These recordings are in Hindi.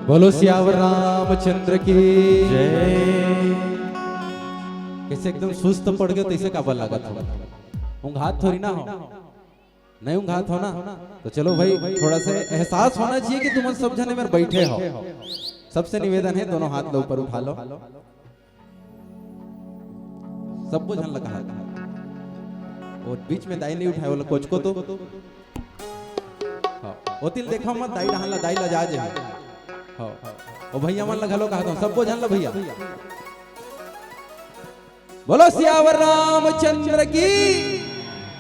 बोलो सियावर रामचंद्र की जय। कैसे एकदम सुस्त पड़ गए तो इसे का बल लगा थोड़ा ऊंघात थोड़ी ना हो, नहीं ऊंघात हो ना तो चलो भाई थोड़ा सा एहसास होना चाहिए कि तुम सब जने में बैठे हो। सबसे निवेदन है दोनों हाथ लो ऊपर उठा लो, सबको झन लगा हाथ और बीच में दाई नहीं उठाए वाला कोच को तो ओ तिल देखो मत दाई डाहला दाई ला जा जे हां ओ भैया मन लगा लो कहा दो सबको झन ला भैया। बोलो सियावर रामचंद्र की,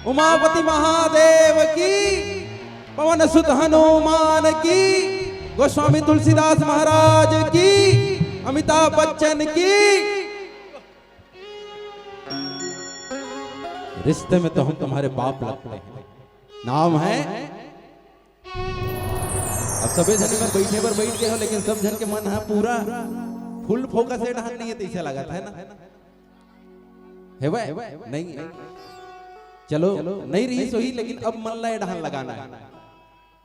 उमापति महादेव की, पवन सुत हनुमान की, गोस्वामी तुलसीदास महाराज की, अमिताभ बच्चन की। रिश्ते में तो हम तुम्हारे बाप लगते हैं, नाम है। अब सभी जन में बैठे पर बैठ गए हो लेकिन सब जन के मन है पूरा फुल फोकस है ढंग नहीं है तो इसे लगा था ना है वह नहीं चलो नहीं रही सही लेकिन अब मन लाए ढंग लगाना है।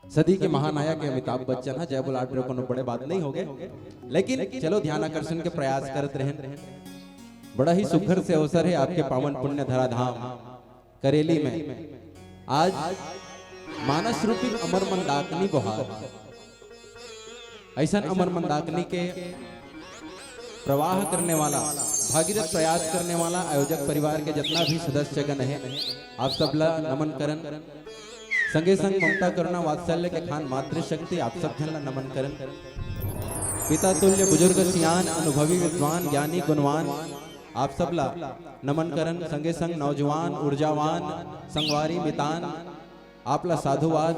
सदी के महानायक अमिताभ बच्चन है, जय बोला को बड़े बात नहीं हो गए लेकिन चलो ध्यान आकर्षण के प्रयास करते रहें। बड़ा ही सुखर से अवसर है आपके पावन पुण्य धराधाम करेली में आज मानस रूपी अमर मंदाकिनी बहार, ऐसा अमर मंदाकिनी के प्रवाह करने वाला भागीरथ प्रयास करने वाला आयोजक परिवार के जितना भी सदस्यगण है आप सबला नमन करन, संगे संग ममता करुणा वात्सल्य के खान मातृशक्ति आप सब जन नमन करन। पिता तुल्य बुजुर्ग सियान अनुभवी विद्वान ज्ञानी गुणवान आप सबला नमन करन, संगे संग नौजवान ऊर्जावान संगवारी मितान आपला साधुवाद।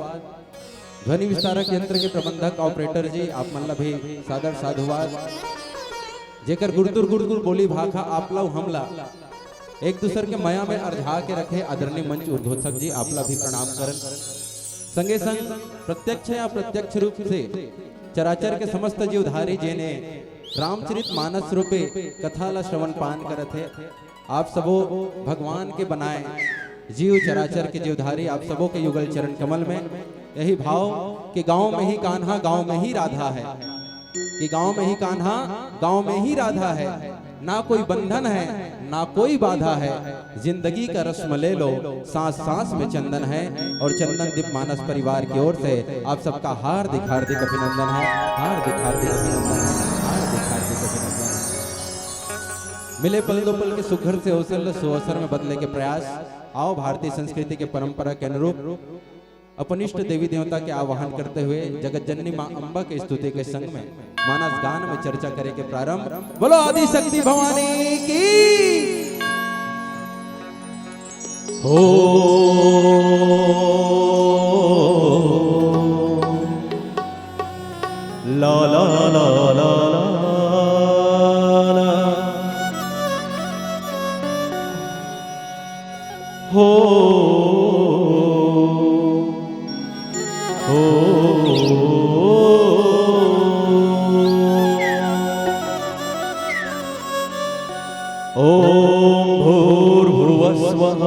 ध्वनि विस्तारक यंत्र के प्रबंधक ऑपरेटर जी आप मन ला भी सादर साधुवाद। जेकर गुड़तुर गुड़तुर बोली भाखा आपला हमला एक दूसर के माया में अर्धा के रखे आदरणीय मंच उद्घोषक जी आपला भी प्रणाम करन। संगे संग प्रत्यक्ष या प्रत्यक्ष रूप से चराचर के समस्त जीवधारी जेने रामचरित मानस रूपे कथा ला श्रवण पान करत है आप सबो भगवान के बनाए जीव चराचर के जीवधारी आप सबों के युगल चरण कमल में यही भाव कि गांव में ही कान्हा गांव में ही राधा है, कि गांव में ही कान्हा गांव में ही राधा है। ना कोई बंधन है ना कोई बाधा है, जिंदगी का रस्म ले लो सांस सांस में चंदन है। और चंदन दीप मानस परिवार की ओर से आप सबका हार्दिक हार्दिक अभिनंदन है, हार्दिक हार्दिक अभिनंदन है, हार्दिक हार्दिक अभिनंदन है। मिले पल दो पल के सुघर से अवसर सुअवसर में बदले के प्रयास। आओ भारतीय संस्कृति के परंपरा के अनुरूप अपनिष्ट देवी देवता के आवाहन करते हुए जगत जननी मां अंबा के स्तुति के संग में मानस गान में चर्चा करे के प्रारंभ। बोलो आदि शक्ति भवानी की हो। ला ला ला ला हो ओम भूर्भुवस्वः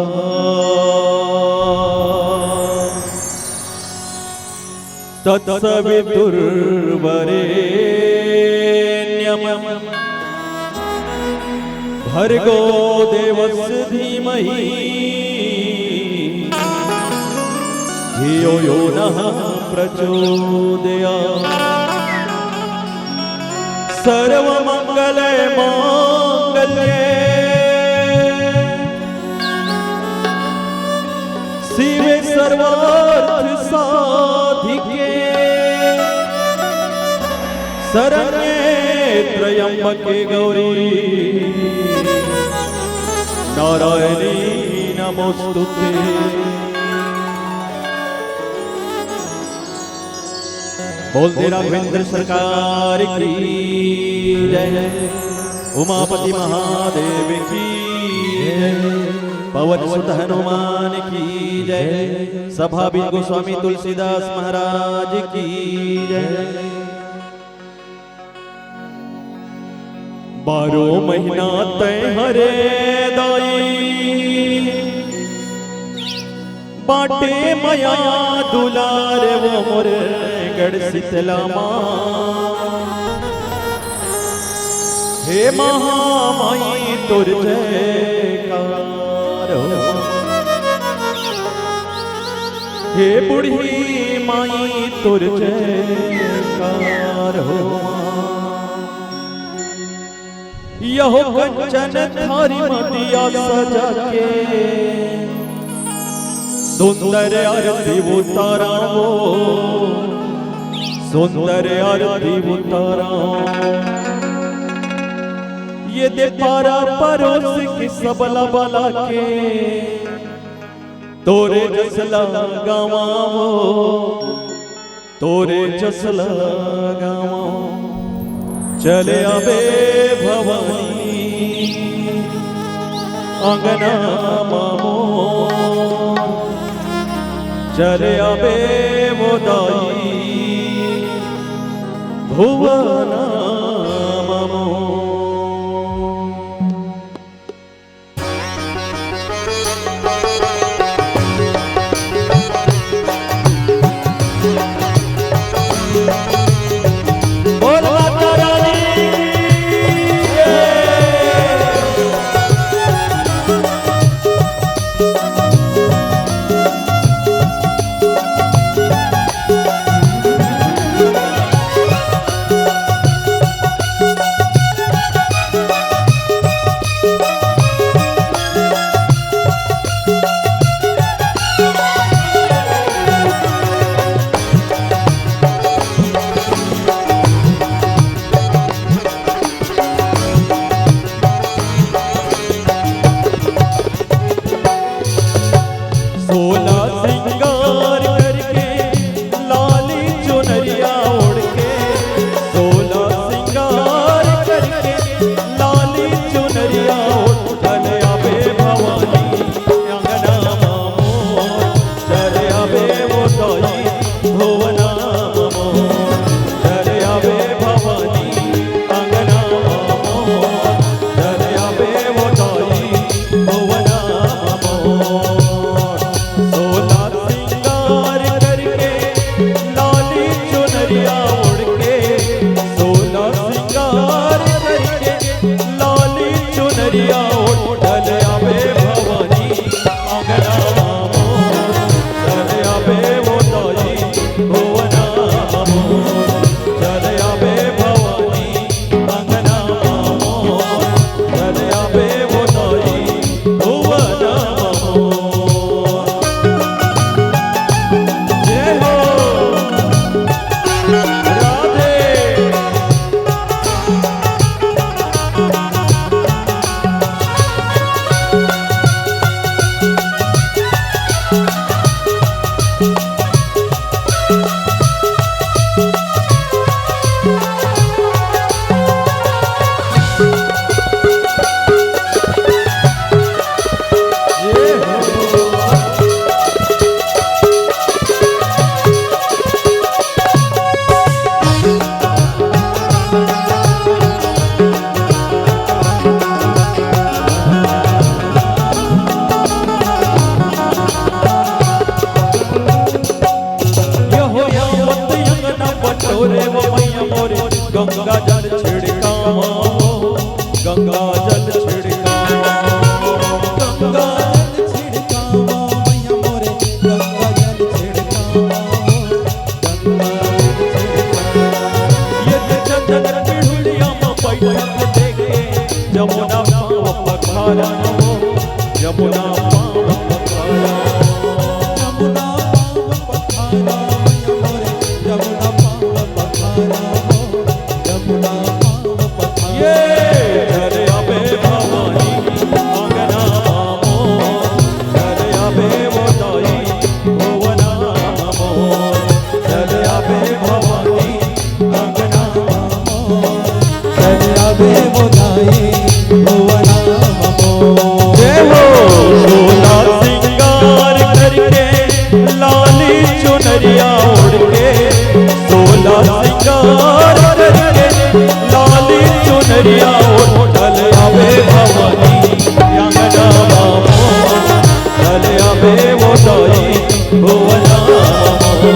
तत्सवितुर्वरेण्यं भर्गो देवस्य धीमहि धियो यो नः प्रचोदयात्। सर्वमंगले मांगल्ये शिवे सर्वार्थ साधिके शरण्ये त्र्यंबके गौरी नारायणी नमोस्तुते। बोलते राघवेंद्र सरकार की जय, उमापति महादेव की जय, पवन सुत हनुमान की जय, सभा भी गोस्वामी तुलसीदास महाराज की जय। 12 महीना तय हरे दाई बाटे मया दुलार वो मोर गढ़ शीतला माँ। हे महामाई तुर जयकार हो, हे बुढ़ी माई तुर जयकार हो। यहो कंचन थारी मदिया सजा के सुंदर आरती उतारा हो, सुंदर आरती उतारा। ये दे पारा परोस की सबला बला के तोरे जसला गावाओ, तोरे जसला गावाओ। चले आवे भवानी अंगना मामो, चले आवे मोदाई भुवना मामो। गंगा जल छिड़कावा, गंगा जल छिड़कावा, गंगा जल छिड़कावा मैया मोरे, गंगा जल छिड़कावा, गंगा जल छिड़कावा। ये चंदन पिढ़ुलिया में बैठक देखे जमुना पाँव पखारा, जमुना पाँव पखारा, जमुना पाँव पखारा मैया मोरे, जमुना पाँव पखारा, जमुना पाँव पखारा। ये चले आवे भवानी अंगना मामो, चले आवे मोदाई भुवना मामो, चले आवे भवानी अंगना मामो, चले आवे मोदाई भुवना मामो। जय हो सोला सिंगार करके लाली चुनरिया ओढ़ के, सोला सिंगार करके लाली चुनरिया ओढ़ चले आवे भवानी अंगना मामो, चले आवे मोदाई भुवना मामो,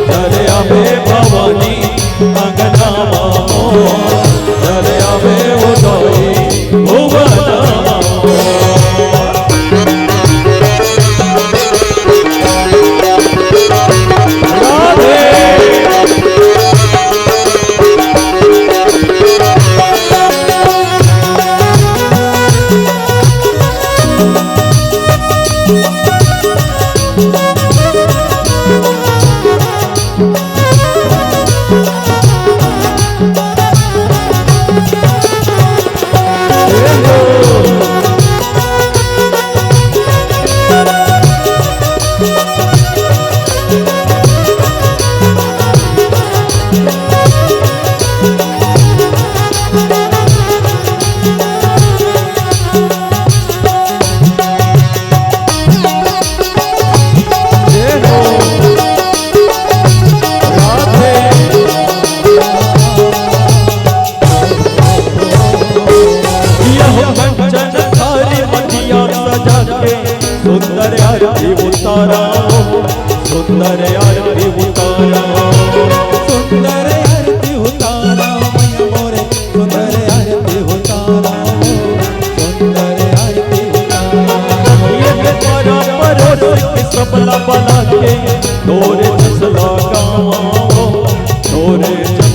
चले आवे भवानी अंगना मामो, चले आवे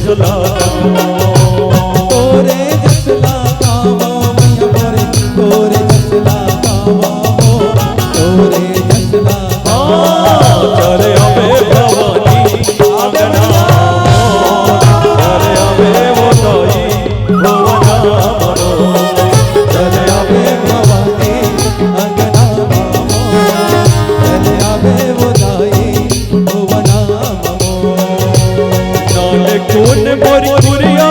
जसला तोरे जसला गावा मैया मोरे तोरे जसला गावा हो तोरे जसला चले अबे भवानी आंगना चले अबे वो दाई भवना मनो चले आवे भवानी अंगना चले आवे वो दाई भुवना ममो नाले कौन मोरी कुरिया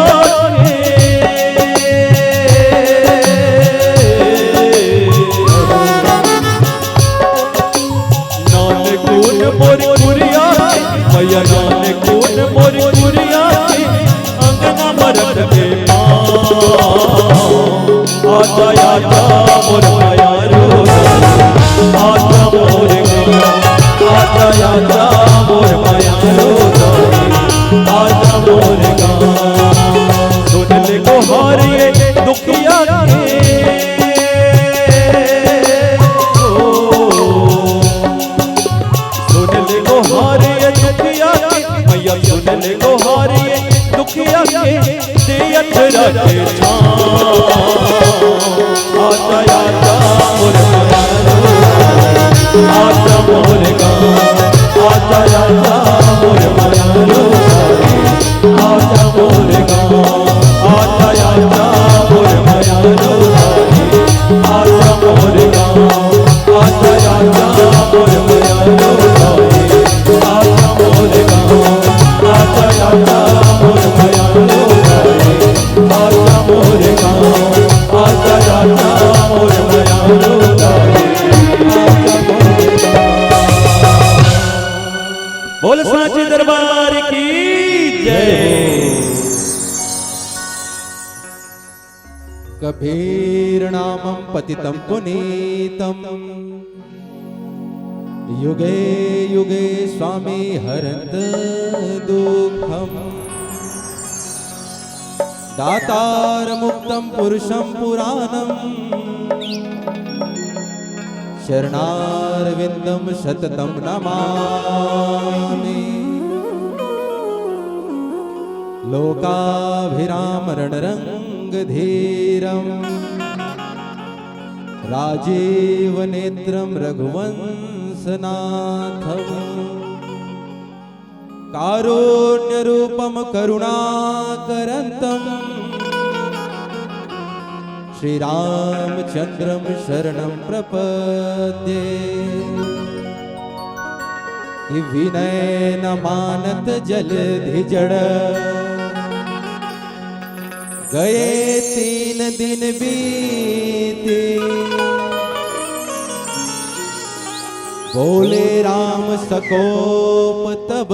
नाले कौन मोरी कुरिया मैया नाले कौन मोरी कुरिया अंगना मरद के आजा आजा मोर माया रो आजा मोर आजा आजा मोर माया रो आजा मोर सुन ले गोहारिए दुखिया के सुन ले गोहारिए दुखिया के मैया सुन ले गोहारिए दुखिया के दियत रखे आजा आजा मोर माया रो आजा मोर आजा आजा मोर माया रो आजा मोर आजा आजा मोर माया रो आजा मोर आजा आजा मोर माया रो आजा मोर आजा आजा मोर माया रो आजा मोर आजा आजा मोर माया रो बोल साचे दरबार की जय। कबीर नामं पतितं पुनीतं युगे युगे स्वामी हरन्त दुःखम् दातार मुक्तं पुरुषं पुराणं शरणारविन्दं शततं नमामि लोकाभिरामरणरङ्गधीरम् राजीवनेत्रं रघुवंशनाथम् कारुण्यरूपं करुणाकरन्तम् श्रीरामचन्द्रं शरणं प्रपद्ये विनय न मानत जलधि जड़ गए 3 दिन बीते बोले राम सकोप तब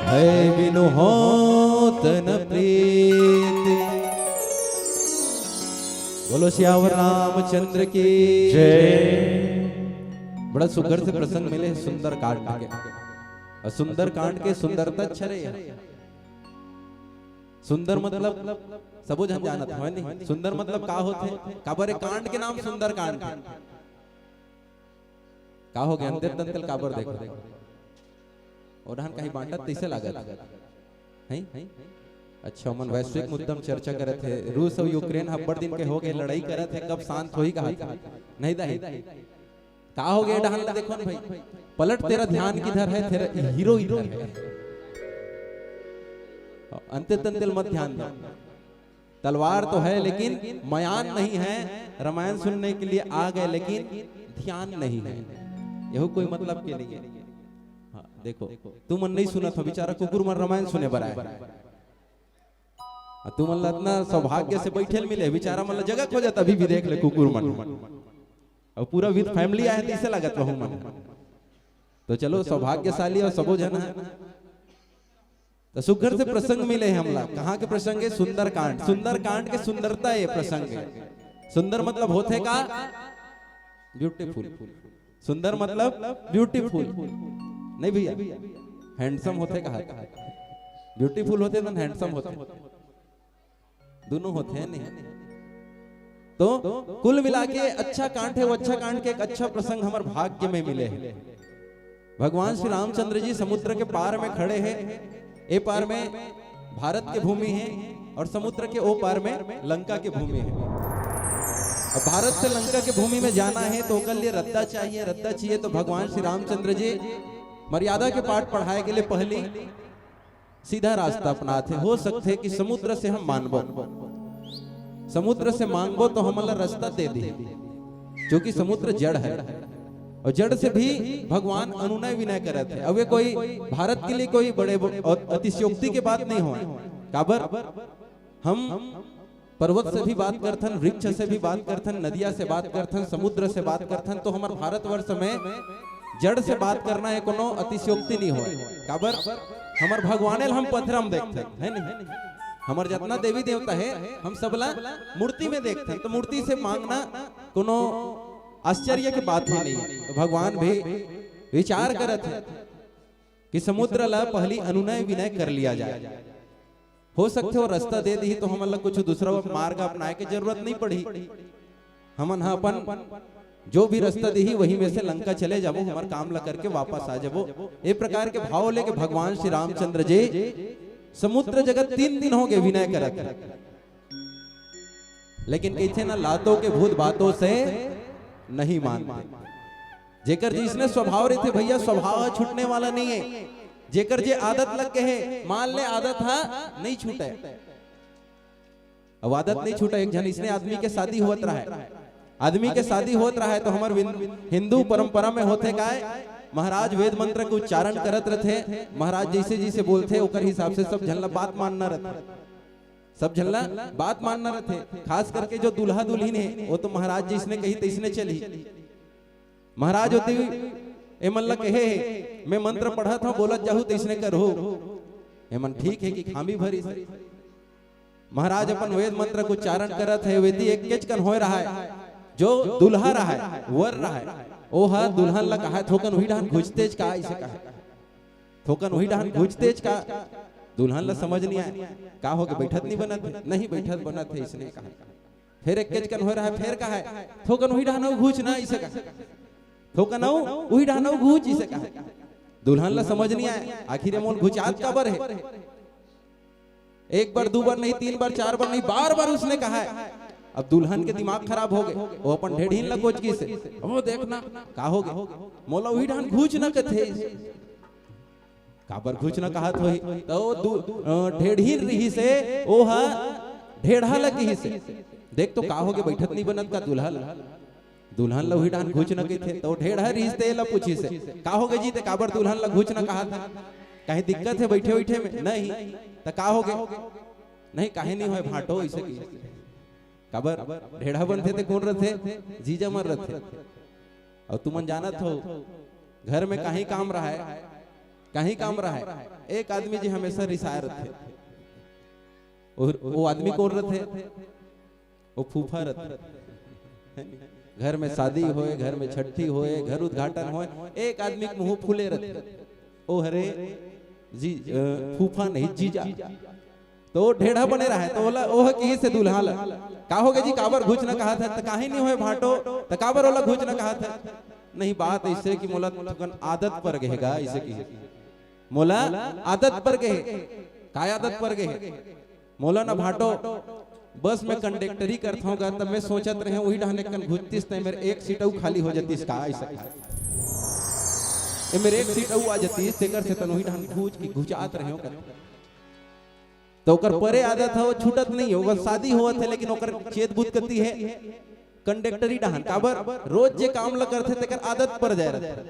है बिनु होत न प्रीत। बोलो श्यावर रामचंद्र की जय। बड़ा सुंदर से प्रसंग मिले सुंदर कांड के और सुंदर कांड के सुंदरता छरे सुंदर मतलब सबो जन जानत है नहीं सुंदर मतलब का होते काबर कांड के नाम सुंदर कांड का हो गया अंदर दंतल काबर देखो और हन कहीं बांटत तैसे लागत हैं अच्छा मन वैश्विक मुद्दम चर्चा करे थे रूस और यूक्रेन हब्बड़ दिन के हो गए लड़ाई करे थे कब शांत होई कहा नहीं दही का हो गया डहान देखो ना भाई पलट तेरा ध्यान किधर है तेरा हीरो इधर है अंते तंतिल मत ध्यान दो तलवार तो है लेकिन मयान नहीं है रामायण सुनने के लिए आ गए लेकिन ध्यान नहीं है यह कोई मतलब के नहीं है। हाँ, देखो तू मन नहीं सुना था बेचारा कुकुर मन रामायण सुने बरा है तू मन इतना सौभाग्य से बैठे मिले बेचारा मन जगह खो जाता अभी भी देख ले कुकुर मन और पूरा विद फैमिली आए इसे लागत बहु मन तो चलो सौभाग्यशाली और सबो जन है तो सुघर से प्रसंग मिले हमला कहाँ के प्रसंग है सुंदर कांड के सुंदरता ये प्रसंग है। सुंदर मतलब होते का ब्यूटीफुल सुंदर मतलब ब्यूटीफुल नहीं भैया हैंडसम होते कहा ब्यूटीफुल होते तो हैंडसम होते दोनों होते हैं नहीं तो कुल मिला के अच्छा कांड है वो अच्छा कांड के एक अच्छा प्रसंग हमारे भाग्य में मिले हैं भगवान श्री रामचंद्र जी समुद्र के पार में खड़े हैं। ए पार में भारत की भूमि है और समुद्र के ओ पार में लंका की भूमि है। अब भारत से लंका की भूमि में जाना है तो उसके लिए रद्दा चाहिए, रद्दा चाहिए। तो भगवान श्री रामचंद्र जी मर्यादा के पाठ पढ़ाए के लिए पहली सीधा रास्ता अपनाते। हो सकते कि समुद्र से हम मानबो, समुद्र से मांगबो तो हमारा रास्ता दे दी, क्योंकि समुद्र जड़ है और जड़ से भी भगवान अनुनय विनय करे थे। अब ये कोई भारत के लिए कोई बड़े अतिशयोक्ति की बात नहीं हो। काबर हम पर्वत से भी बात करथन, वृक्ष से भी बात करथन, नदिया से बात करथन, समुद्र से बात करथन, तो हमारे भारतवर्ष में जड़ से बात करना है कोनो अतिशयोक्ति नहीं हो। काबर हमार भगवाने हम पत्थरम देखते है नहीं, हमार जितना देवी देवता है हम सबला मूर्ति में देखते हैं। तो मूर्ति से मांगना कोनो आश्चर्य की बात ही नहीं है। तो भगवान भी विचार करत है कि समुद्र ला पहली अनुनय विनय कर लिया जाए। हो सकते हो रास्ता दे दी तो हम कुछ दूसरा मार्ग अपनाए की जरूरत नहीं पड़ी। हमन अपन जो भी रास्ता दी वही में से लंका चले जाबो, हमार काम ला करके वापस आ जाबो। ए प्रकार के भाव लेके भगवान श्री रामचंद्र जी समुद्र जगत 3 दिन हो गए विनय करत, लेकिन कहते ना लातों के भूत बातों से नहीं मानते। जेकर जिसने स्वभाव रहे थे भैया, स्वभाव छूटने वाला नहीं है। जेकर जे आदत लग के है, मान ले आदत है नहीं छूटे, अब आदत नहीं छूटे। एक जन इसने आदमी के शादी होत रहा है, आदमी के शादी होत रहा है तो हमारे हिंदू परंपरा में होते का महाराज वेद मंत्र के उच्चारण करत रहते। महाराज जैसे जैसे बोलते उकर हिसाब से सब झल्ला बात मानना रहते, सब झल्ला बात मानना रहते। खास करके जो दूल्हा दुल्हन है वो तो महाराज जिसने कही तैसने चली। महाराज होते एमन कहे मैं मंत्र पढ़ा था बोलत जाहू तैसने करो, एमन ठीक है कि खामी भरी से। महाराज अपन वेद मंत्र को उच्चारण करत है, वेदी एक केचकन हो रहा है। जो दुल्हा रहा है वर रहा है ओ हा दुल्हन ला कहा थोकन वही डाहन घुचतेज का, ऐसे कहा थोकन वही डाहन घुचतेज का। दुल्हन ला समझ नहीं आया, का हो के बैठत नहीं बनत, नहीं बैठत बनत है इसने कहा। फिर एक केचकन हो रहा है, फिर कहा थोकन वही डाहन घुचना, इसे कहा थोकन वही डाहन घुच, इसे कहा। दुल्हन ला समझ नहीं आया आखिर मोल घुचात काबर है। एक बार 2 बार नहीं 3 बार 4 बार नहीं बार बार उसने कहा है। अब दुल्हन के दिमाग खराब हो गए, वो अपन ढेढ़ीन लगोच की से वो देखना का हो गए मोला वही डाहन घुच न कथे, काबर घुच न कहत होई तो ढेढ़ीन रही से ओ हा ढेढ़ा लगी से देख तो का हो गए बैठत नहीं बनत का दुल्हन ला वही डाहन घुच न कथे। तो ढेढ़ा रही से ला पूछी से का हो गए जी ते काबर दुल्हन ला घुच न कहा था, काहे दिक्कत है बैठे बैठे में नहीं तो का हो गए नहीं काहे नहीं होए भाटो ऐसे की काबर ढेढ़ा बनते थे कौन रहते जीजा मर रहते। और तुमन जानत हो घर में कहीं काम रहा है, कहीं काम रहा है। एक आदमी जी हमेशा रिसाए रहते, और वो आदमी कौन रहते वो फूफा रहते। घर में शादी होए, घर में छठी होए, घर उद्घाटन होए, एक आदमी के मुंह फूले रहते ओ हरे जी फूफा नहीं जीजा। तो ढेढ़ा बने रहा है तो बोला ओह की से दुल्हा ला का हो गए जी काबर घुच न कहा था, काहे नहीं होए भाटो तो काबर ओला घुच न कहा था। नहीं बात ऐसे कि मोला आदत पर गएगा, ऐसे की मोला आदत पर गए काय आदत पर गए मोला ना भाटो बस में कंडक्टरी करता हूँ तब मैं सोचत रहे वही ढाने कन घुचतीस तो मेरे एक सीट खाली हो जाती का ऐसा मेरे एक सीट आ जाती तेकर से तन वही ढान घुच की घुचात रहे हो तो ओकर परे आदत है वो छूटत नहीं है। वो शादी हुआ थे लेकिन ओकर चेत बुत करती है कंडक्टरी डाहन काबर रोज जे काम ला करते तेकर आदत पर जाए रहते।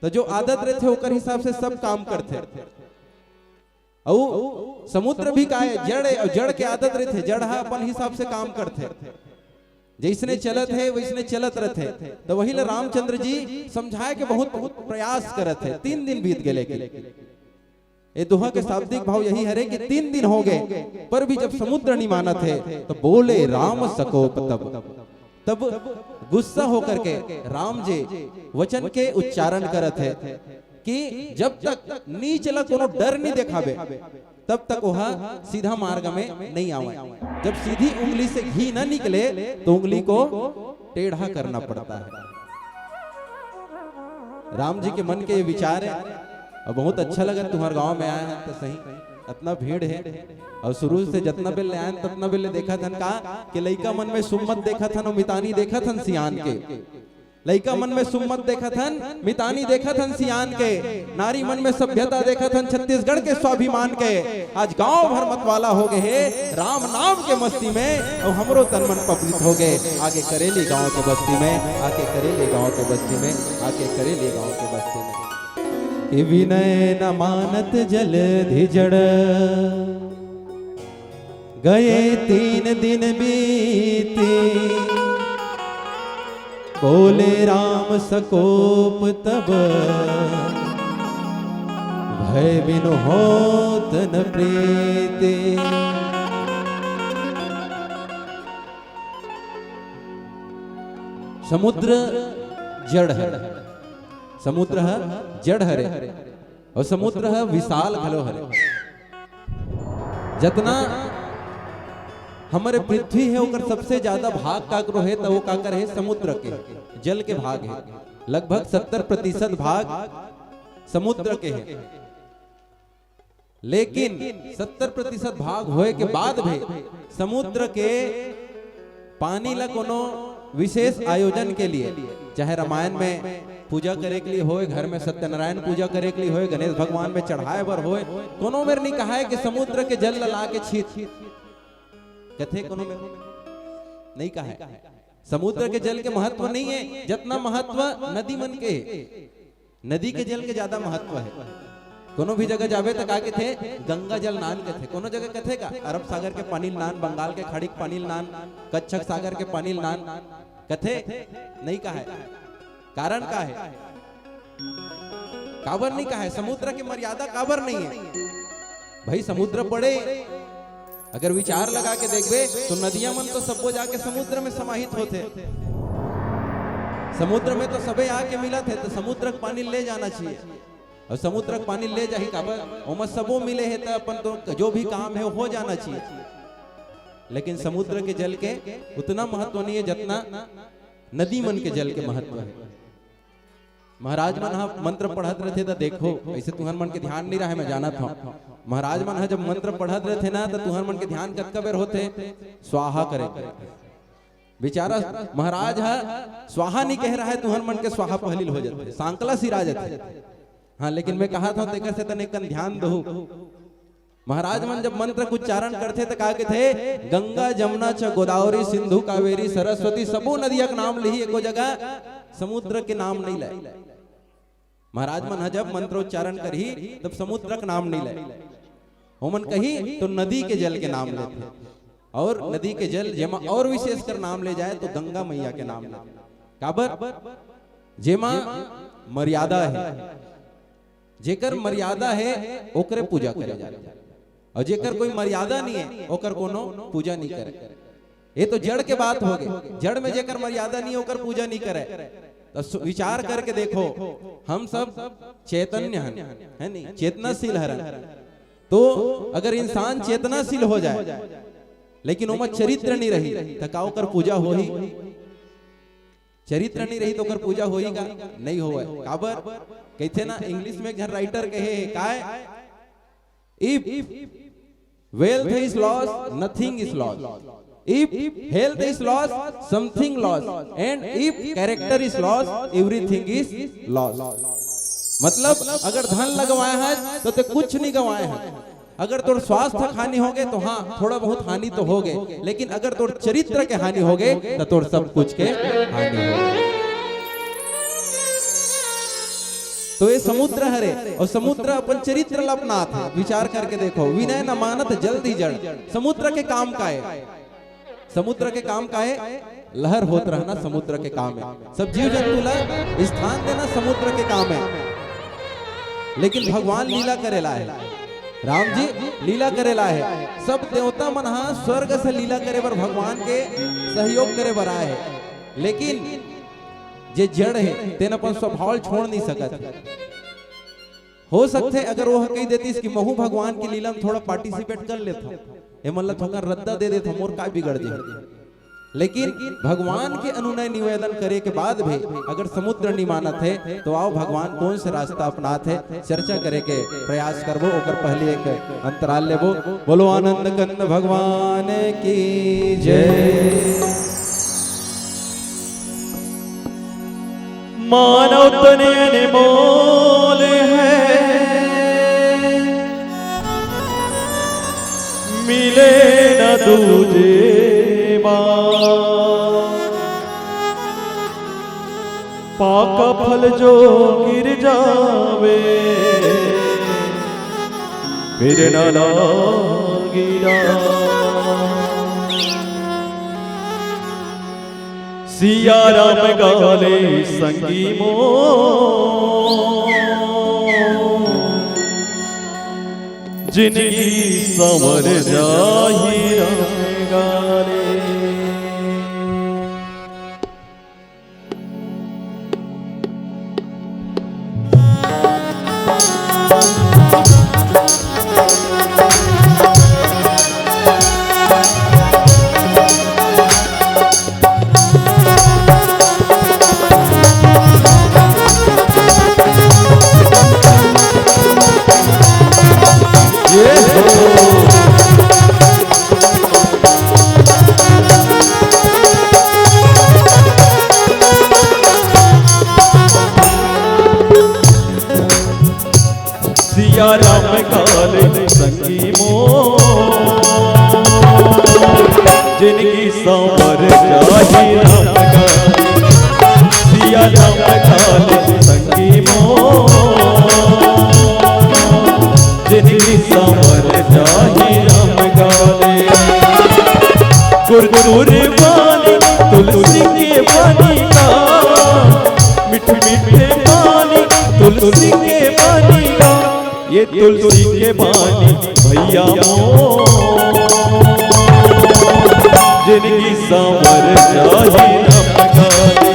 तो जो आदत रहते ओकर हिसाब से सब काम करते। और समुद्र भी का है जड़, जड़ के आदत रहते, जड़ है अपन हिसाब से काम करते, जैसने चलत है वैसने चलत रहते। तो वही ले रामचंद्र जी समझाए के बहुत प्रयास करत है। 3 दिन बीत गए। ये दोहा के शाब्दिक भाव यही है कि 3 दिन हो गए पर भी जब समुद्र नहीं माना थे तो बोले राम सकोप तब गुस्सा होकर के राम जी वचन के उच्चारण करत है कि जब तक नीचला कोनो डर नहीं देखावे तब तक वह सीधा मार्ग में नहीं आवे। जब सीधी उंगली से घी न निकले तो उंगली को टेढ़ा करना पड़ता है। राम जी के मन के ये विचार है और बहुत अच्छा लगा तुम्हारे गांव में आए हैं तो सही इतना भीड़ है और शुरू से जितना बिल आए ततना बिल देखा था का कि लइका मन में सुम्मत देखा था मितानी देखा था सियान के लइका मन में सुम्मत देखा था मितानी देखा था सियान के नारी मन में सभ्यता देखा था छत्तीसगढ़ के स्वाभिमान के आज गांव भर मतवाला हो गए राम नाम के मस्ती में और हमरो तन मन पवित्र हो गए आगे करेली गांव के बस्ती में आके करेली गांव के बस्ती में आके करेली गांव के बस्ती में कि विनय न मानत जल धिजड़ गए 3 दिन बीते बोले राम सकोप तब भय बिनु होत न प्रीति समुद्र जड़ है समुद्र जड़ हरे और समुद्र विशाल घलो हरे जतना हमारे पृथ्वी है ओकर सबसे ज्यादा भाग काकरो है तो वो काकर है समुद्र के जल के भाग है लगभग 70% भाग समुद्र के है लेकिन 70% भाग होए के बाद भी समुद्र के पानी ला कोनो विशेष आयोजन के लिए चाहे रामायण में पूजा करे के लिए होए घर में सत्यनारायण पूजा करे के लिए होए गणेश भगवान में चढ़ाए बर होए कोनो मेर नहीं कहा है कि समुद्र के जल ला के छीत कथे कोनो में नहीं कहा है समुद्र के जल के महत्व नहीं है जितना महत्व नदी मन के नदी के जल के ज्यादा महत्व है कोनो भी जगह जावे तो का के थे गंगा जल नान के थे कोनो जगह कथे का अरब सागर के पानी नान बंगाल के खाड़ी के पानी नान कच्छक सागर के पानी नान कथे नहीं कहा है कारण का है काबर नहीं कहा है समुद्र की मर्यादा काबर नहीं है भाई समुद्र पड़े अगर विचार लगा के देखबे तो नदियां मन तो सबको जाके समुद्र में समाहित होते समुद्र में तो सबे आके मिला थे तो समुद्र का पानी ले जाना चाहिए और समुद्र का पानी ले जाही काबर ओमा सबो मिले है तो अपन तो जो भी काम है हो जाना चाहिए लेकिन समुद्र के जल के उतना महत्व नहीं है जितना नदी मन के जल के महत्व है महाराज मन मंत्र पढ़त रहे थे तो देखो ऐसे तुहर मन के ध्यान नहीं रहा है मैं जाना था महाराज मन जब मंत्र पढ़त रहे थे ना तो तुहर मन के ध्यान कतका बेर होते स्वाहा करे बेचारा महाराज स्वाहा नहीं कह रहा है तुहर मन के स्वाहा पहलिल हो जाते सांकला सिरा जाते हाँ लेकिन मैं कहा था तेकर से तने कन ध्यान दो महाराज मन जब मंत्र को उच्चारण करते तो कहा के थे गंगा जमुना च गोदावरी सिंधु कावेरी सरस्वती सबो नदिया का नाम ली एको जगह समुद्र के नाम नहीं लाए महाराज मन जब मंत्रोच्चारण करी तब समुद्र का नाम नहीं लाए होमन कही तो नदी के जल के नाम लेते और नदी के जल जेमा और विशेष कर नाम ले जाए तो गंगा मैया के नाम ले काबर जेमा मर्यादा है जेकर मर्यादा है ओकरे पूजा करे जाए और जेकर कोई मर्यादा नहीं है ओकर कोनो पूजा नहीं करे ये तो जड़ के बात हो गई जड़ में जेकर मर्यादा नहीं ओकर पूजा नहीं करे तो विचार करके देखो हम सब चैतन्य है नहीं चेतनाशील हरन तो अगर इंसान चेतनाशील हो जाए लेकिन ओमा चरित्र नहीं रही तो का ओकर पूजा हो ही चरित्र नहीं रही तो ओकर पूजा हो ही का नहीं होवे काबर कहते ना इंग्लिश में घर राइटर कहे काय if wealth is loss nothing is loss if health is lost something lost and if character is lost everything is lost मतलब अगर धन लगवाया है तो ते कुछ नहीं गवाए हैं अगर तोर स्वास्थ्य हानि हो गए तो हाँ थोड़ा बहुत हानि तो हो गए लेकिन अगर तोर चरित्र के हानि हो गए तो तोर सब कुछ के हानि हो गए तो ये समुद्र हरे और समुद्र अपन चरित्र अपना था विचार करके देखो विनय न मानत जल्दी जड़ समुद्र के काम का है समुद्र के काम का है लहर होत रहना समुद्र के काम है सब जीव जंतु ला स्थान देना समुद्र के काम है लेकिन भगवान लीला करेला है राम जी लीला करेला है सब देवता मन स्वर्ग से लीला करे बर भगवान के सहयोग करे बर आए है लेकिन जे जड़ है तेन अपन स्वभाव छोड़ नहीं सकत हो सकते अगर वो कही देती कि महू भगवान की लीला में थोड़ा पार्टिसिपेट कर लेता ये मतलब थोड़ा रद्दा दे देता मोर का बिगड़ जाए लेकिन भगवान के अनुनय निवेदन करे के बाद भी अगर समुद्र नहीं मानत है तो आओ भगवान कौन से रास्ता अपनात है चर्चा करे के प्रयास करबो। ओकर पहले एक अंतराल लेबो। बोलो आनंद कंद भगवान की जय। मानव तने अनमोल है, मिले न दूजे पाका फल जो गिर जावे फिर न लागिरा। सिया राम गाले संगी मो जिनकी संवर जाही राम गाले। सिया राम काले संगी मो जिनकी संवर जाही राम गाले। सिया राम काले संगी मो जिनकी संवर जाही राम गाले। गुरगुर पानी तुलसी के पानी का मीठे मीठे पानी तुलसी के पानी का। ये तुलसी के पानी भैया मो जिनकी संवर जाही राम गाले।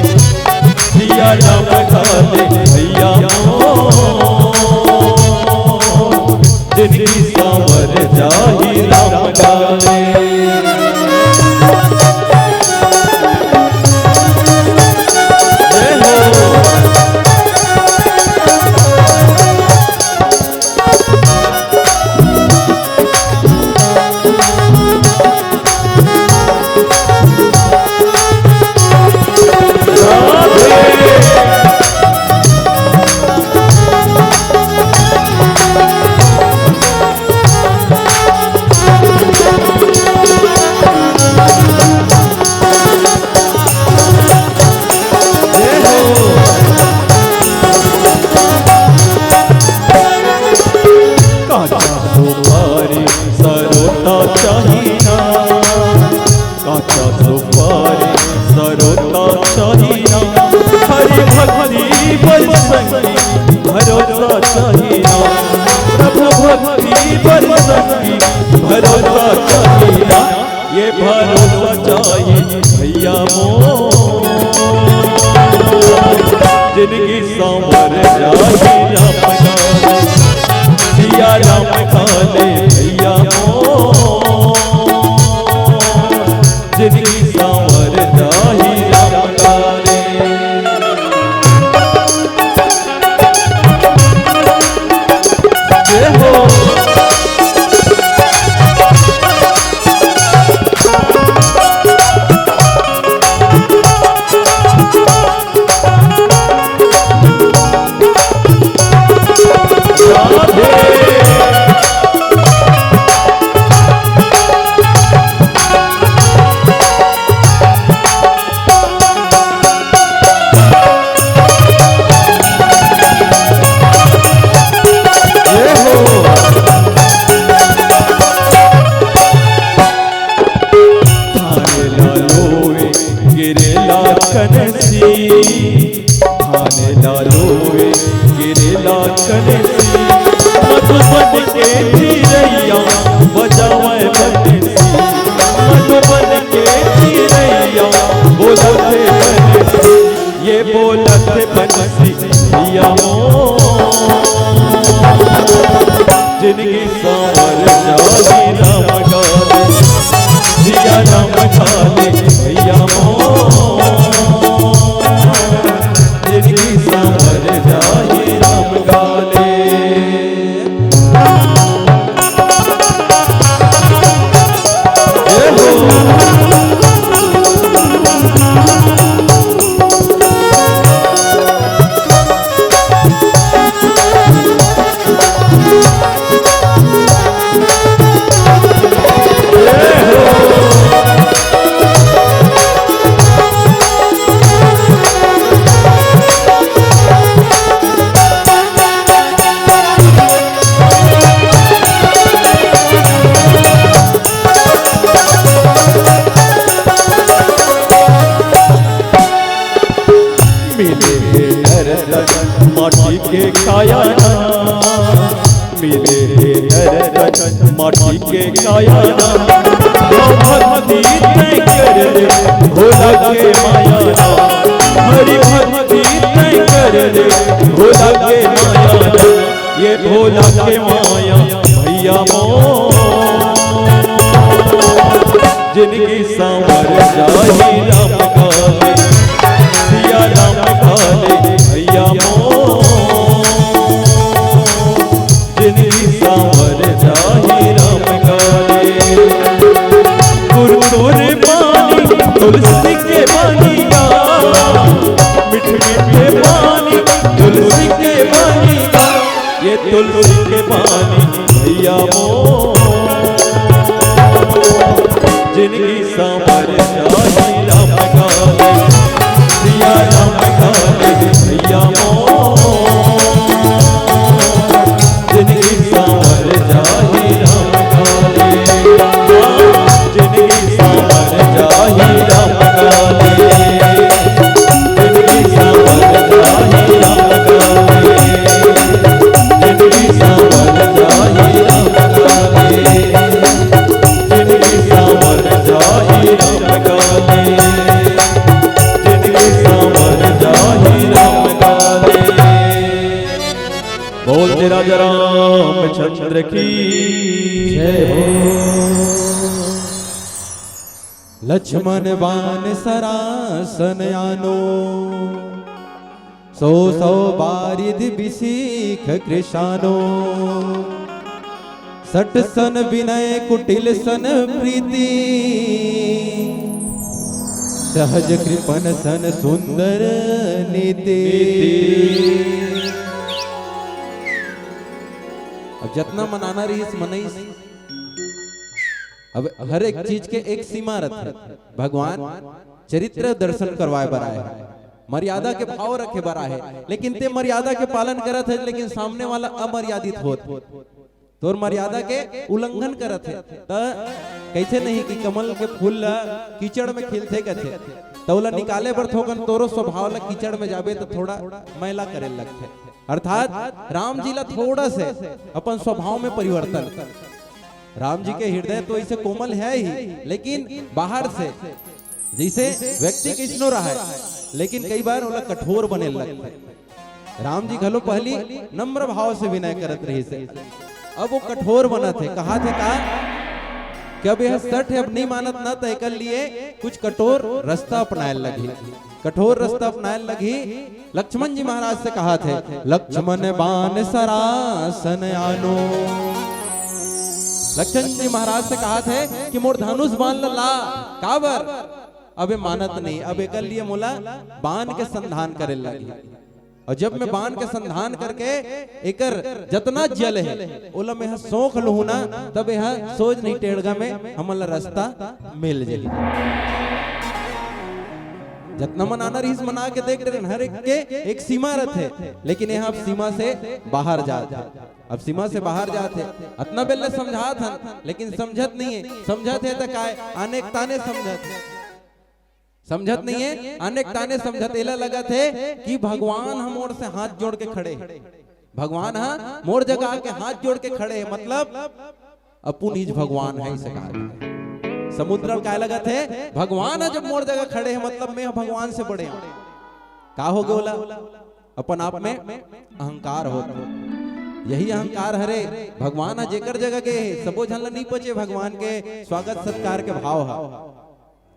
सिया राम गाले भैया मो जिनकी संवर जाही राम गाले। भरोसा चाहिए प्रभु भक्ति बरसती भरोसा चाहिए। ये भरोसा चाहिए भैया मो जिनकी संवर जाही राम गाले। सिया राम गाले भैया मो जिनकी संवर जाही राम गाले। मधुबन के चिरैया बजावे बंसी। मधुबन के चिरैया बोलते बंसी। ये बोलते बंसी भैया मो जिनकी संवर जाही राम गाले। सिया राम गाले भैया माटी के काया ना भक्ति तय कर दे भोला के माया ना हरि भक्ति तय कर दे भोला के माया ना ये भोला के माया भैया जिनकी सांवर जाही राम काले सिया राम काले भैया जिनकी सांवर जाही राम काले गुरुर पानी तुलसी के पानी का मिठ मीठे पानी तुलसी के पानी का ये तुलसी के पानी भैया जिनकी सांवर जाही राम काले सिया राम काले भैया जिनकी सांवर जाही राम काले जिनकी सांवर जाही राम काले जिनकी सांवर जाही राम काले जिनकी सांवर जाही राम काले जिनकी सांवर जाही राम काले जिनकी सांवर जाही राम काले बोलते राजा रामचंद्र की जय हो। लक्ष्मण बाण सरासन आनो सौ सौ बारिद बिसीख कृषानो सट सन विनय कुटिल सन प्रीति सहज कृपन सन सुंदर नीति। अब जितना मनाना रही इस मनई अब हर एक चीज के एक सीमा रहती है। भगवान चरित्र दर्शन करवाए बरा है, मर्यादा के भाव रखे बरा है, लेकिन ते मर्यादा के पालन करत है, लेकिन सामने वाला अमर्यादित होत तो मर्यादा के उल्लंघन करत है। तो कैसे नहीं कि कमल के फूल कीचड़ में खिलते कथे तोला निकाले बर थोकन तोरो स्वभाव ला कीचड़ में जाबे तो थोड़ा मैला करे लगथे। अर्थात राम जी ला थोड़ा से अपन स्वभाव में परिवर्तन। राम जी के हृदय तो इसे कोमल है ही, लेकिन बाहर से जैसे व्यक्ति किसनो रहा है, लेकिन कई बार ओला कठोर बने लगते। राम जी घलो पहली नम्र भाव से विनय करत रही से, अब वो कठोर बना थे। कहा थे का कि अब यह सठ अब नहीं मानत ना तय कर लिए कुछ कठोर रास्ता अपनाए लगी, कठोर रास्ता अपनाए लगी। लक्ष्मण जी महाराज से कहा थे लक्ष्मण बाण सरासन आनो। लक्ष्मण जी महाराज से कहा थे कि मोर धनुष बाण ला काबर। अबे मानत नहीं, अब एक लिए मोला बाण के संधान करे लगी। और जब मैं बाण के संधान करके एकर जतना जल है ओला में सोख लू ना, तब यह सोच नहीं टेढ़गा में हमला रास्ता मिल जाए। जितना मनाना रही मना के देख रहे हर एक के एक सीमा रहते, लेकिन यहाँ अब सीमा से बाहर जाते, अब सीमा से बाहर जाते। अतना बेले समझा था लेकिन समझत नहीं है, समझत है तो काय अनेक ताने समझत नहीं है, अनेक ताने समझत एला लगा थे कि भगवान हम ओर से हाथ जोड़ के खड़े, भगवान हाँ मोर जगह के हाथ जोड़ के खड़े है, मतलब अपुन ही भगवान है। इसे कहा समुद्र क्या लगा थे भगवान है जब मोर जगह खड़े हैं, मतलब मैं भगवान से बड़े हूं। का हो गया अपन आप में अहंकार हो, यही अहंकार हरे भगवान है जेकर जगह के सबो झन नहीं पचे भगवान के स्वागत सत्कार के भाव है।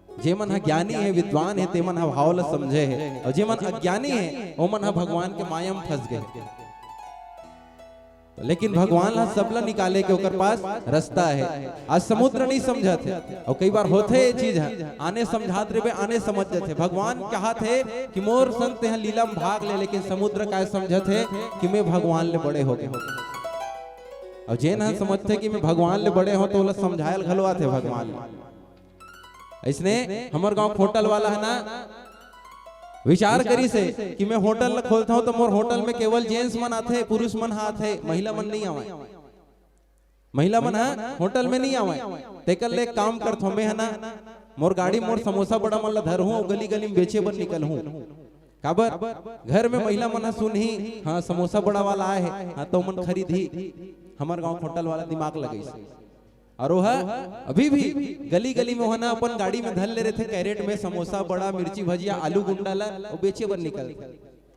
जे मन है ज्ञानी है विद्वान है ते मन है भाव ला समझे है, और जे मन अज्ञानी है वो मन है भगवान के माया में फंस गए। लेकिन भगवान ला सबला निकाले के ओकर पास रास्ता है। आज समुद्र नहीं समझत है, और कई बार होते ये चीज है आने समझात रे आने समझ जाते। भगवान कहा थे कि मोर संग ते लीला में भाग ले, लेकिन समुद्र का समझत है कि मैं भगवान ले बड़े हो गए। और जे न समझते कि मैं भगवान ले बड़े हो तो ओला समझायल घलवा थे भगवान। इसने हमार गांव होटल वाला है ना विचार करी से कि मैं होटल खोलता हूं तो मोर होटल में केवल जेंट्स मन आते, पुरुष मन हाथ है, महिला मन नहीं आवे, महिला मन है होटल में नहीं आवे। तेकर ले काम करत हूं मैं है ना, मोर गाड़ी मोर समोसा बड़ा मन ला धर हूं, गली गली में बेचे बर निकल हूं। काबर घर में महिला मन सुन ही हाँ समोसा बड़ा वाला आए है, हाँ तो मन खरीद ही। हमार गांव होटल वाला दिमाग लगे और वह अभी भी गली गली में वहां अपन गाड़ी में धर ले रहे थे कैरेट में समोसा बड़ा मिर्ची भजिया आलू गुंडा ला वो बेचे बर निकल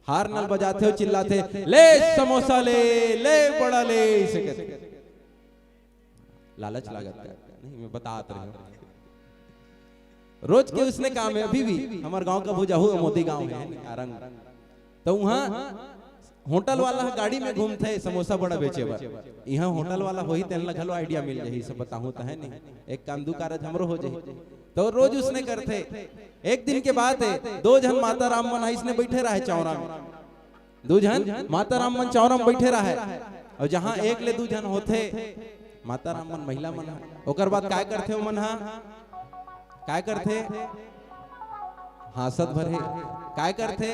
हार नल बजाते हो चिल्लाते ले समोसा ले बड़ा ले इसे कहते लालच लागत नहीं मैं बता रहा हूं रोज के उसने काम है अभी भी हमारे गांव का भुजाहू मोदी गांव है आरंग तो वहां होटल वाला गाड़ी में घूमते समोसा बड़ा बेचे बा यहाँ होटल वाला वही तेल लगलो आइडिया मिल जाही सब बताऊं तो है नहीं एक काम दू कारज हमरो हो जाही तो रोज उसने करते एक दिन के बाद है दो जन माता राम मन इसने बैठे रहे चौरा में दो जन माता राम मन चौरा में बैठे रहे और जहां एक ले दो जन होते माता राम मन महिला मन ओकर बाद काय करते हो मन हा काय करते हासत भरे काय करते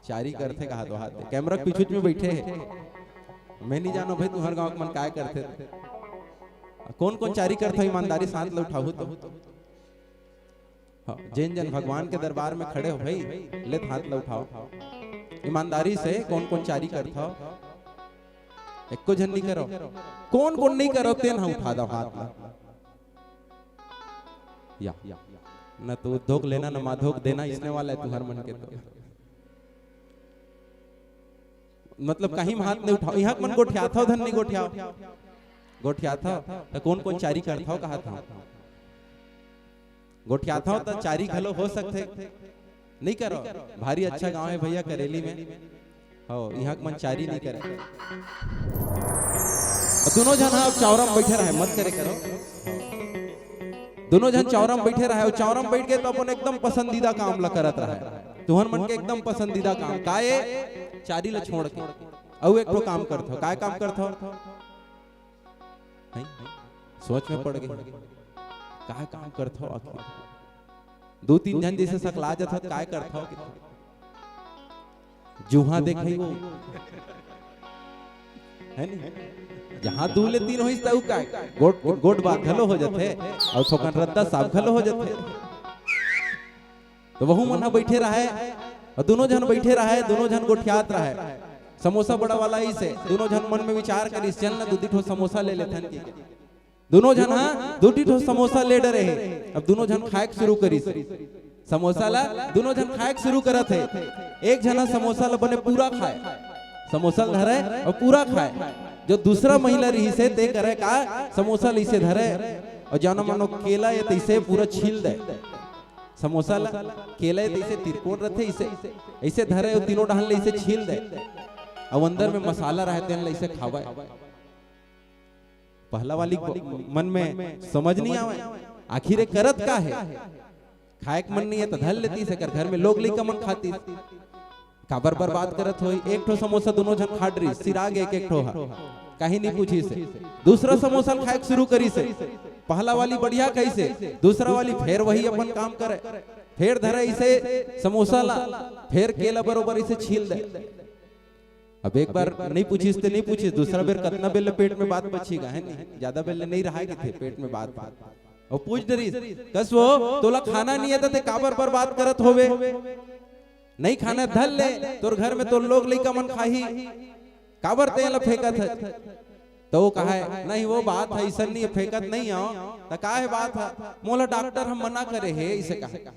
चारी करते कहा तो हाथ कैमरा पीछूच में बैठे है मैं नहीं जानो भाई तुम्हारे गांव के मन काय करते कौन कौन चारी करते ईमानदारी साथ ले उठाओ तो जैन जन भगवान के दरबार में खड़े हो भाई ले हाथ ले उठाओ ईमानदारी से कौन कौन चारी करता हो एको जन नहीं करो कौन कौन नहीं करो तेन हम उठा दो हाथ या न तो धोख लेना न माधोक देना इसने वाला है तुम्हारे मन के तो मतलब कहीं हाथ नहीं उठाओ यहाँ मन गोठिया था धन नहीं गोठिया था तो कौन कौन चारी करता हो कहा था गोठिया था तो चारी खलो हो सकते नहीं करो भारी अच्छा गांव है भैया करेली में हो यहाँ मन चारी नहीं करे दोनों जन आप चौरम बैठे रहे मत करे करो दोनों जन चौरम बैठे रहे और चौरम बैठ के तो अपन एकदम पसंदीदा काम ला करत रहे तुहर मन के एकदम पसंदीदा काम काए चारी ला छोड़ के और एक तो काम करथो काय काम करथो नहीं सोच में पड़ गए काय काम करथो आखिर दो तीन जन जैसे सकला जात काय करथो जुहा देखई वो है नहीं जहां दूले तीन होइस त काय गोट बात घलो हो जाथे और थोकन रद्दा साफ घलो हो जाथे तो वहु मन बैठे रहे और दोनों जन बैठे रहे दोनों जन गोठियात रहे समोसा बड़ा वाला ही से दोनों जन मन में विचार करिस चल ना दूधी ठो समोसा ले लेथन की दोनों जन दूधी ठो समोसा ले डरे अब दोनों जन खाए शुरू करिस समोसा ला दोनों जन खाए शुरू करत है एक जना समोसा ला बने पूरा खाए समोसा धरे और पूरा खाए जो दूसरा महिला रही से ते करे का समोसा लीसे धरे और जानो मानो केला ये तैसे पूरा छील दे समोसा ला केला ये तैसे तिरकोन रहते इसे ऐसे धरे और तीनों डाहन ले इसे छील दे और अंदर में मसाला रहते हैं इसे खावे पहला वाली मन में समझ नहीं आवे आखिर करत का है खाए मन नहीं है तो धल लेती से कर घर में लोग लेकर मन खाती काबर बर्बाद करत होई एक ठो समोसा दोनों जन खाट रही सिराग एक ठो कहीं नहीं पूछी से दूसरा समोसा खाए शुरू करी से पहला वाली बढ़िया कैसे दूसरा वाली फिर वही अपन काम करे फिर धरे इसे समोसा ला फिर केला बरोबर इसे छील दे अब एक बार नहीं पूछी से नहीं पूछी दूसरा बेर कितना बेल पेट में बात बचेगा है नहीं ज्यादा बेल नहीं रहा थे पेट में बात और पूछ डरी कस वो तोला खाना नहीं आता थे काबर बर्बाद करत होवे नहीं खाना धल ले तोर घर में तो लोग लइका मन खाही काबर तेल फेंकत है तो वो कहा है नहीं वो बात है ऐसा नहीं फेंकत नहीं आओ तो का है बात है मोला डॉक्टर हम मना करे है इसे कहा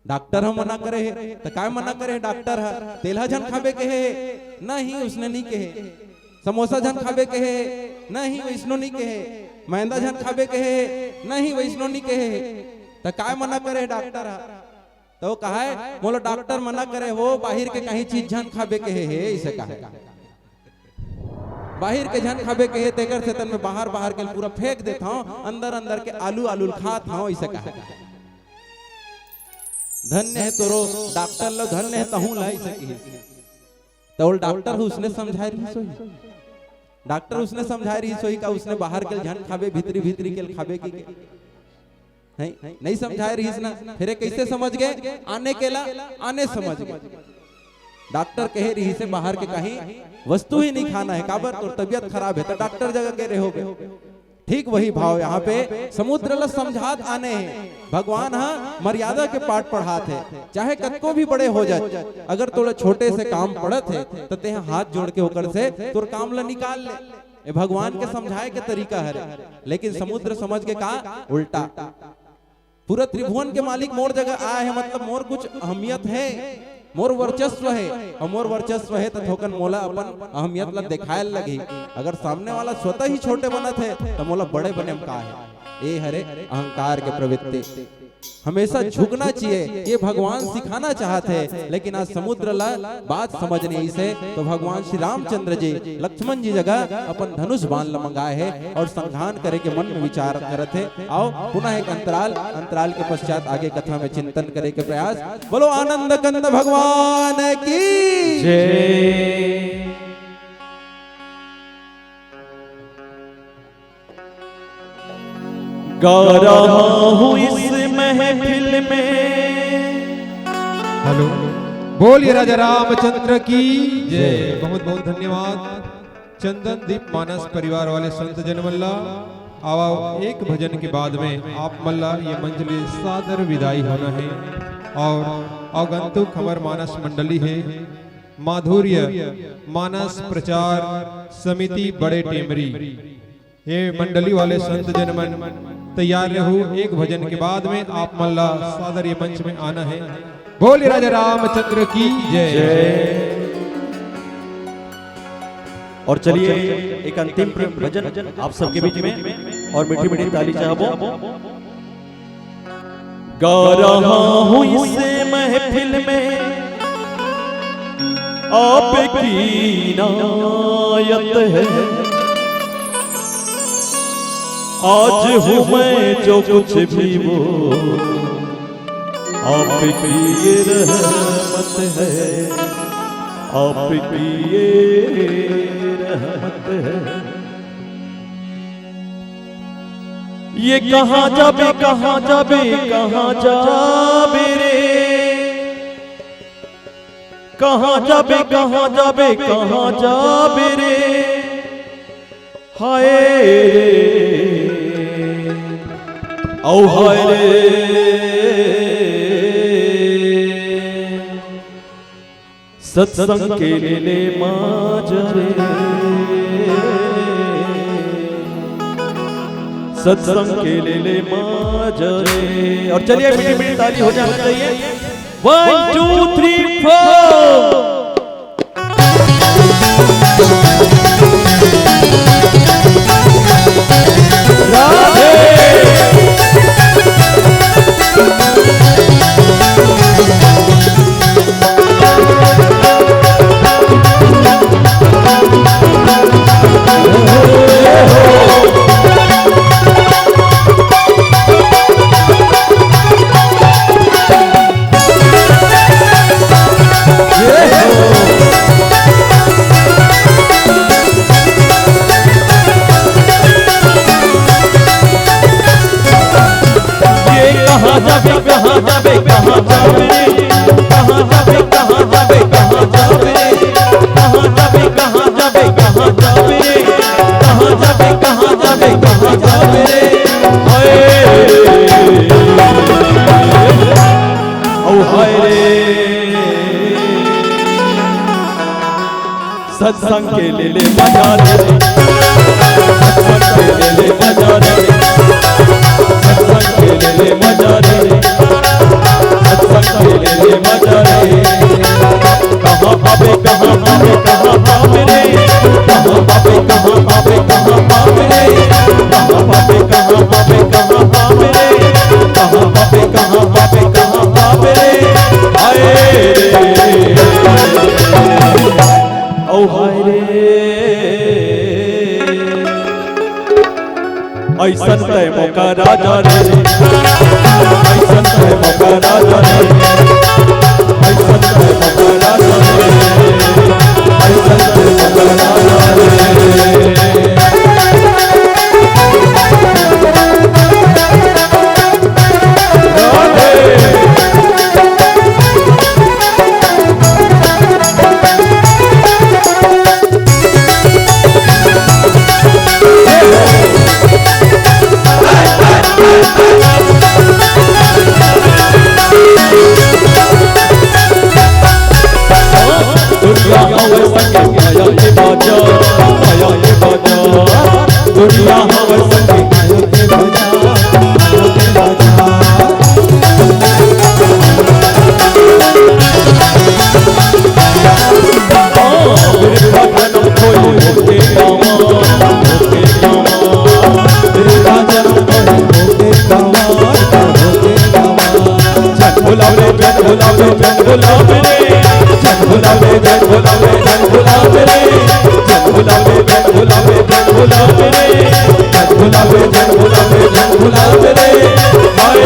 डॉक्टर हम मना करे है तो काय मना करे डॉक्टर है तेलहा जन खाबे के है नहीं उसने नहीं कहे समोसा जन खाबे के है नहीं वैष्णो नहीं कहे मैदा जन खाबे के है नहीं वैष्णो नहीं कहे तो काय मना करे डॉक्टर तो कहा है बोलो डॉक्टर मना करे वो बाहर के कहीं चीज जन खाबे के है इसे कहा बाहर के जन खाबे के है तेकर से तन में बाहर बाहर के पूरा फेंक देता हूँ अंदर अंदर के आलू आलू खाता हूँ इसे कहा धन्य है तोरो डॉक्टर लो धन्य है तहूं ला इसे तो डॉक्टर उसने समझाई रही सोई डॉक्टर उसने समझाई रही सोई का उसने बाहर के जन खाबे भीतरी भीतरी के खाबे की नहीं समझाए रही ना फिर कैसे समझ गए आने के ला आने समझ गए डॉक्टर कहे रही से बाहर के कहीं वस्तु ही नहीं खाना है काबर तो तबियत खराब है तो डॉक्टर जगह के रहोगे ठीक वही भाव यहाँ पे समुद्र ला समझात आने हैं भगवान हाँ मर्यादा के पाठ पढ़ाते चाहे कतको भी बड़े हो जाए अगर तोड़ा छोटे से काम पड़त है तो ते हाथ जोड़ के होकर से तोर काम ला निकाल ले ये भगवान के समझाए के तरीका है, लेकिन समुद्र समझ के कहा उल्टा। पूरा त्रिभुवन के मालिक मोर जगह आए है, मतलब मोर कुछ अहमियत है, मोर वर्चस्व है, और मोर वर्चस्व है तो थोकन मोला अपन अहमियत ला दिखाए लगी। अगर सामने वाला स्वतः ही छोटे बनत है तो मोला बड़े बने में का है। ये हरे अहंकार के प्रवृत्ति, हमेशा झुकना चाहिए, ये भगवान सिखाना चाहते हैं। लेकिन आज समुद्र ला बात समझने इसे तो भगवान श्री रामचंद्र जी लक्ष्मण जी जगह अपन धनुष बाण ला मंगाए है और संधान करे के मन में विचार करते हैं। आओ पुनः एक अंतराल के पश्चात आगे कथा में चिंतन करे के प्रयास। बोलो आनंद कंद भगवान की जय। गा रहा हूँ इस महफिल में। हेलो, बोलिए राजा रामचंद्र की जय। बहुत बहुत धन्यवाद चंदन दीप मानस परिवार वाले संत जन मल्ला। आवा एक भजन के बाद में आप मल्ला ये मंजली सादर विदाई होना है। और आगंतुक हमार मानस मंडली है माधुर्य मानस प्रचार समिति बड़े टेमरी। ये मंडली वाले संत जन मन तैयार रहो, एक भजन के बाद में आप मल्ला सादर ये मंच में आना है। बोले राजा रामचंद्र की जय। और चलिए एक अंतिम भजन आप सबके बीच में, और मीठी मीठी ताली चाहबो। गा रहा हूँ इस महफिल में आपकी इनायत है। आज हूँ मैं जो कुछ भी वो आपकी ये रहमत है, आपकी ये रहमत है। ये कहाँ जाबे कहाँ जाबे कहाँ जाबे रे, कहाँ जाबे कहाँ जाबे कहाँ जाबे रे। हाय औ हाय रे सत्संग के ले माजरे, सत्संग के ले माजरे। और चलिए मीठी मीठी ताली हो जानी चाहिए। 1 2 3 4 राधे। सत्संग के ले मजा दे, सत्संग के ले मजा दे, सत्संग के ले मजा दे, सत्संग के ले मजा दे। कहाँ पावे कहाँ पावे कहाँ पावे रे, कहाँ पावे कहाँ पावे कहाँ पावे रे, कहाँ पावे कहाँ पावे कहाँ पावे रे, कहाँ पावे कहाँ पावे कहाँ पावे रे। हाय रे ओ हाय रे ऐसन तय मौका राजा रे, ऐसन तय मौका राजा रे, ऐसन तय मौका राजा रे, ऐसन तय मौका राजा रे। जन गुलाब रे, जन गुलाब रे, जन गुलाब रे, जन गुलाब रे, जन गुलाब रे, जन गुलाब रे, जन गुलाब रे, जन गुलाब रे, जन गुलाब रे, जन गुलाब रे, हाय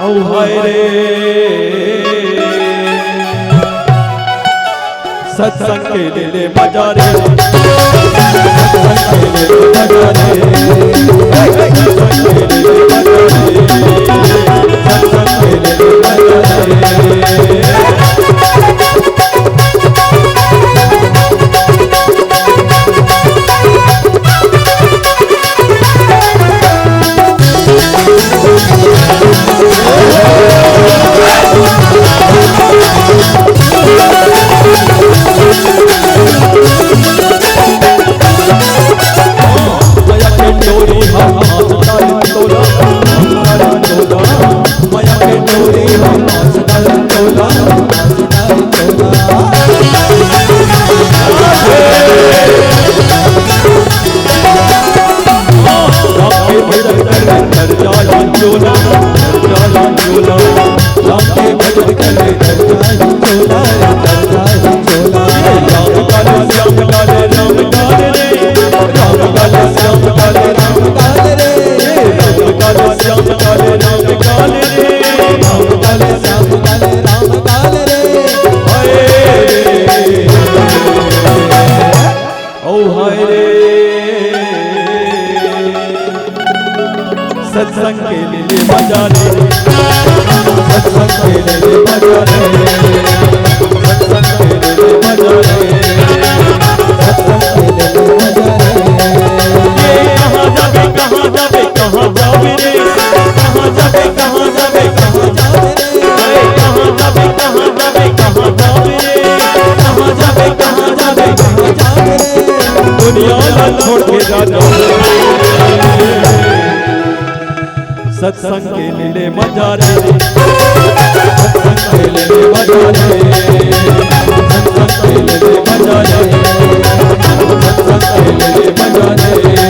ओ हाय रे। सत्संग के लिए मजा रे, सत्संग के लिए मजा रे, सत्संग के लिए मजा रे, सत्संग के लिए मजा रे। सत्संग के लिए मजा ले, सत्संग के लिए मजा ले, सत्संग के लिए मजा ले, सत्संग के लिए मजा ले। ये कहाँ जावे, कहाँ जावे, कहाँ जावे रे, कहाँ जावे, कहाँ जावे, कहाँ जावे रे, कहाँ जावे, कहाँ जावे, कहाँ जावे रे, कहाँ जावे, कहाँ जावे, कहाँ जावे रे, दुनिया ना छोड़ के जाना। सत्संग के लिए मजा रे, सत्संग के लिए मजा रे, सत्संग के लिए मजा रे, सत्संग के लिए मजा रे, सत्संग के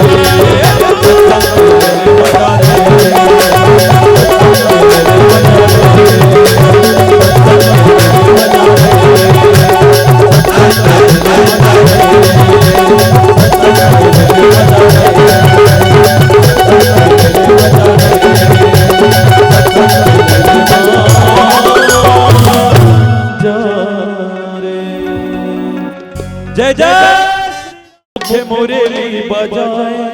लिए मजा रे, सत्संग के लिए मजा रे, सत्संग के लिए मजा रे, सत्संग के लिए मजा रे, सत्संग के लिए मजा रे। जय जय मुखे मुरली बजाए,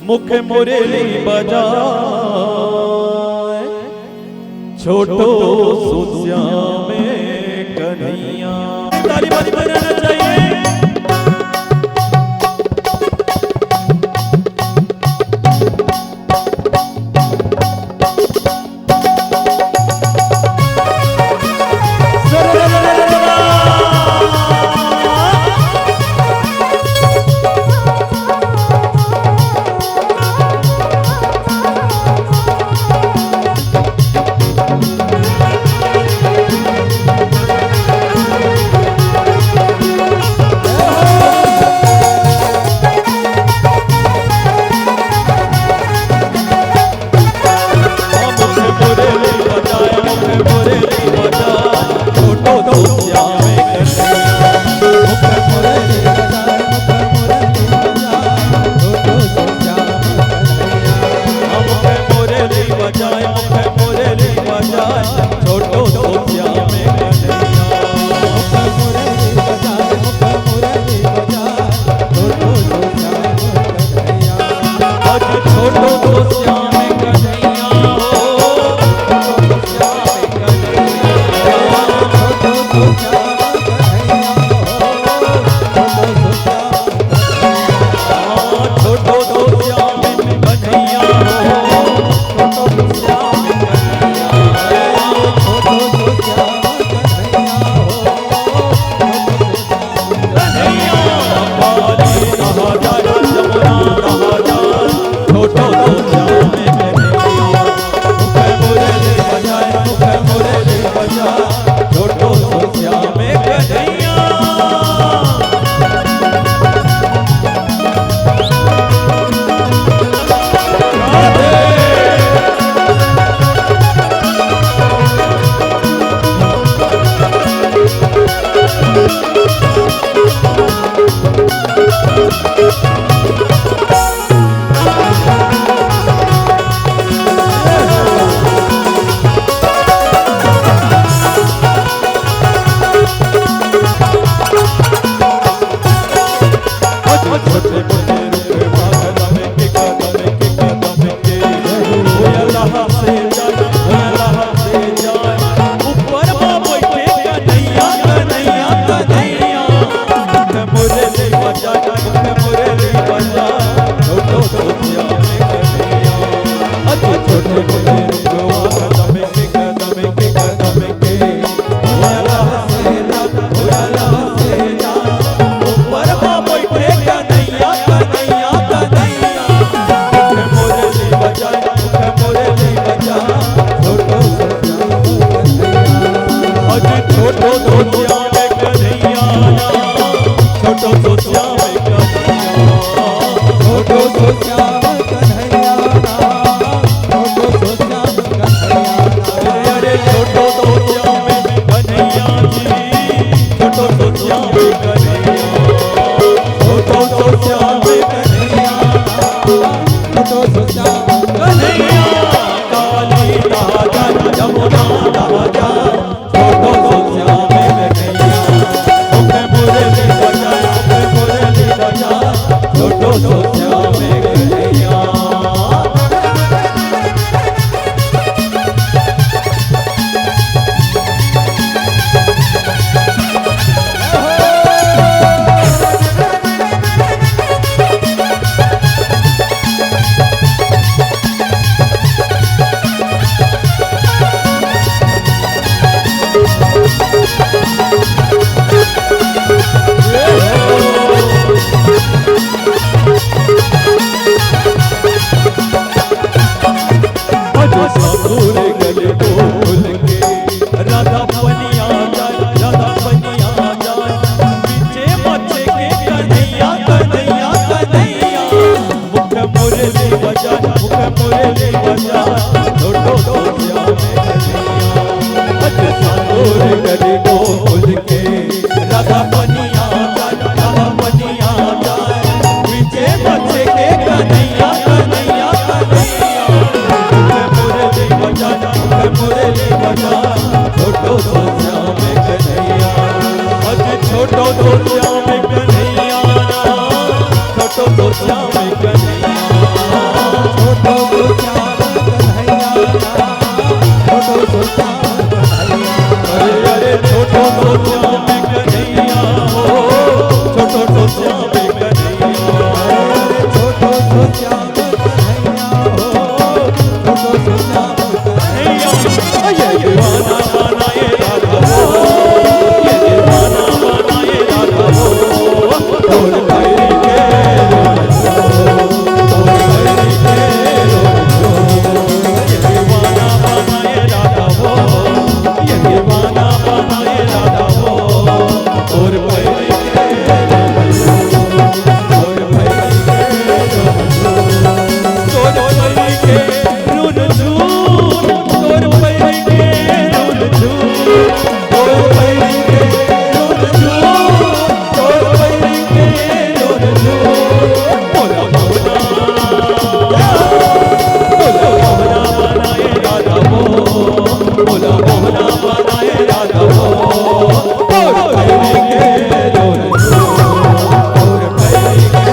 मुखे मुरली बजाए, छोटो सुश्याम कन्हैया। ताली बाजी बजाना चाहिए। छोटे मोटे रुख कदम के कदम के वो अल्लाह से जाए वो अल्लाह से जाए ऊपर माँ बैठे कन्हैया कन्हैया कन्हैया मुरली बजा मुरली बजा छोटो सोचिया में कन्हैया अच्छा छोटे मोटे रुख कदम के कदम के वो अल्लाह से जाए वो अल्लाह से जाए ऊपर माँ बैठे कन्हैया कन्हैया कन्हैया मुरली बजा छोटो छोटो सोचिया में कन्हैया छोटो सोचिया में कन्हैया छोटो सोचा कन्हैया छोटो सोचा कन्हैया अरे छोटो सोचिया में कन्हैया जी छोटो सोचिया में कन्हैया छोटो सोचिया में कन्हैया छोटो सोचा कन्हैया काली राजा यमुना राजा छोटो सोचिया में कन्हैया मुरली बजा छोटो सोचिया में कन्हैया साधुर गले बोल के राधा बनिया जाए राधा बनिया जाए पीछे बच्चे के कन्हैया कन्हैया कन्हैया मुख मुरली बजा छोटो सोचिया में कन्हैया अच्छा साधुर गले बोल के राधा बनिया जाए पीछे बच्चे के कन्हैया कन्हैया कन्हैया मुरली बजा छोटो सोचिया में कन्हैया अज छोटो सोचिया में कन्हैया छोटो सोचिया में कन्हैया छोटो सोचा कन्हैया छोटो सोचा कन्हैया अरे छोटो सोचिया में कन्हैया छोटो सोचिया में कन्हैया छोटो सोचा कन्हैया छोटो सोचा ये दीवाना बनाए राधा हो ये दीवाना बनाए राधा हो तोड़ भैरी के तोड़ भैरी के ये दीवाना बनाए राधा हो ये दीवाना बनाए राधा हो तोड़ भैरी के तोड़ भैरी के रुन झूठ तोड़ भैरी के रुन झूठ तोड़ भैरी के रुन झूठ तोड़ भैरी के रुन झूठ बोला मोहना बनाए राधा हो बोला मोहना बनाए राधा हो तोड़ भैरी के रुन झूठ तोड़ भैरी के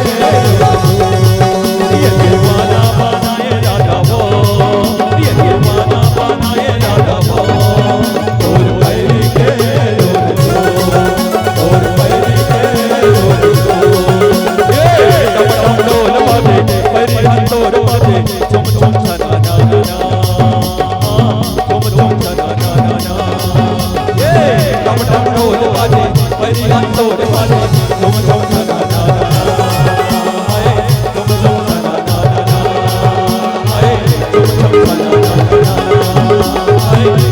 ये दीवाना बनाए राधा हो ये दीवाना बनाए राधा हो और भैरी के और भैरी के ये डम डोल बाजे भैरी हंतोर बाजे चुम चुम छना ना ना चुम चुम छना ना ना ये डम डोल बाजे भैरी हंतोर बाजे चुम चुम छना ना ना चुम चुम छना ना ना चुम चुम छना ना ना